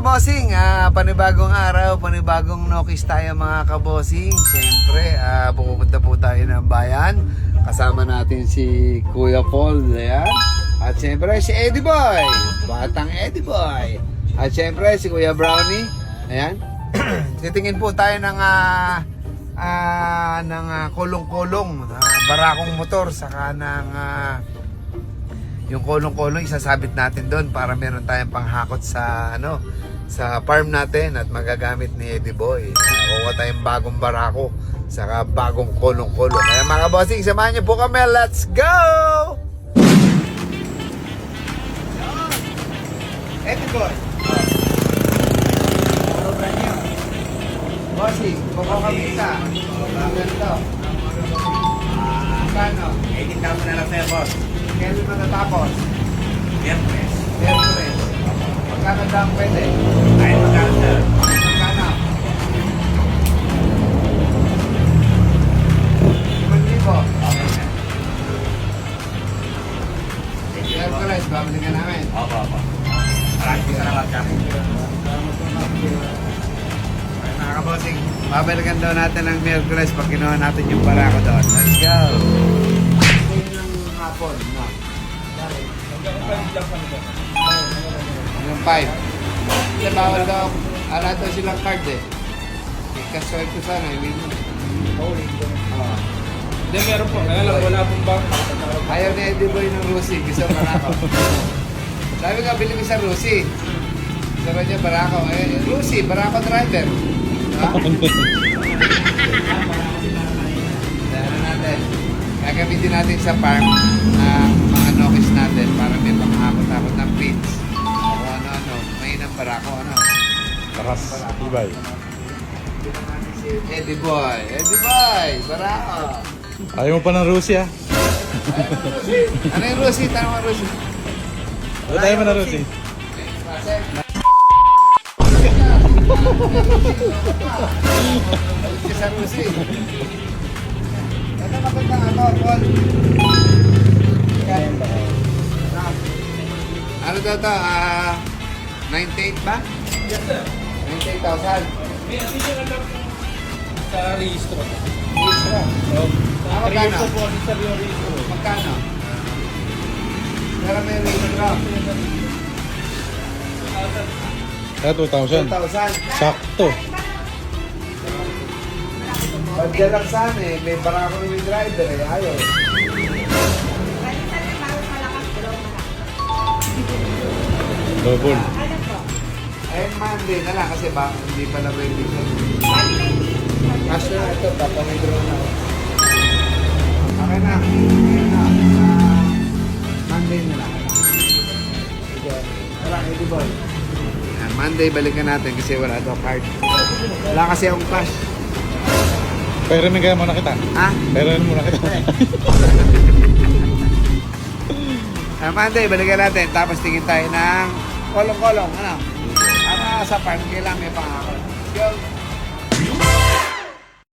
kabossing, panibagong araw, panibagong nokis tayo mga kabossing. Siyempre, pupunta po tayo ng bayan. Kasama natin si Kuya Paul, ayan. At siyempre si Eddie Boy, batang Eddie Boy. At siyempre si Kuya Brownie, ayan. Titingin po tayo ng kulong-kulong, barakong motor, saka ng yung kulong-kulong isasabit natin doon para meron tayong panghakot sa sa farm natin at magagamit ni Eddie Boy. Kukuha tayong bagong barako saka bagong kulong-kulong. Kaya mga bossing, samahan niyo po kami. Let's go! Eddie Boy. Bossing, kukuha kami isa. Ganito. Kano? 18,000 na lang sa'yo, boss. Kailan matatapos? Miyerkules. Miyerkules. Magkano daw pwede? Ay, magkano, sir? Magkano? 5,000. Okay, sir. Miyerkules, babalik ka namin. Opo, opo. Maraming salamat kami. Okay, mga kabossing, babalikan daw natin ng Miyerkules pag ginawa natin yung barako doon. Let's go! Ito yung hapon, no? Yung 5. Hindi, bawal daw. Ala daw silang card eh. Ikasway ko sana, hindi mo. Oo. Hindi, meron po. Kaya lang, wala pong bank. Ayaw ni Eddie Boy ng Rusi, gusto barako. Sabi nga, bili ko sa Rusi. Sabi niya, barako. Eh, Rusi, barako driver. Ha? Dahil natin. Gagamitin natin sa farm ang mga nokis natin para may panghakot-hakot ng feeds. O ano-ano, may ng barako, ano. Taras, ibay. Eddie Boy, Eddie Boy, barako. Ayaw mo pa ng Russia? Ano yung Rusi? Tanong ang Rusi. Wala tayo mo na Russia. Balik sa Rusi. Ito magandang Paul. Ano daw ito? 98 ba? Yes, sir. 98,000. May additional lang sa registro. Extra. Magkano? Registro po, sa registro. Magkano? Pero may registro. Kaya 2,000. 2,000. Sakto. Pag dyan lang sana eh, may barako ng driver eh, ayaw. Double. Eh, Monday na lang kasi ba, hindi pa na ready siya. Cash na ito, papamidro na ako. Okay na. Monday na lang. Tara, Eddie Boy. Monday balikan natin kasi wala daw card. Wala kasi akong cash. Pairemin kaya muna kita. Ha? Pairemin muna kita. Monday, balikan natin. Tapos tingin tayo ng kolong-kolong. Ano? Para sa farm, kailangan may pangako. Go!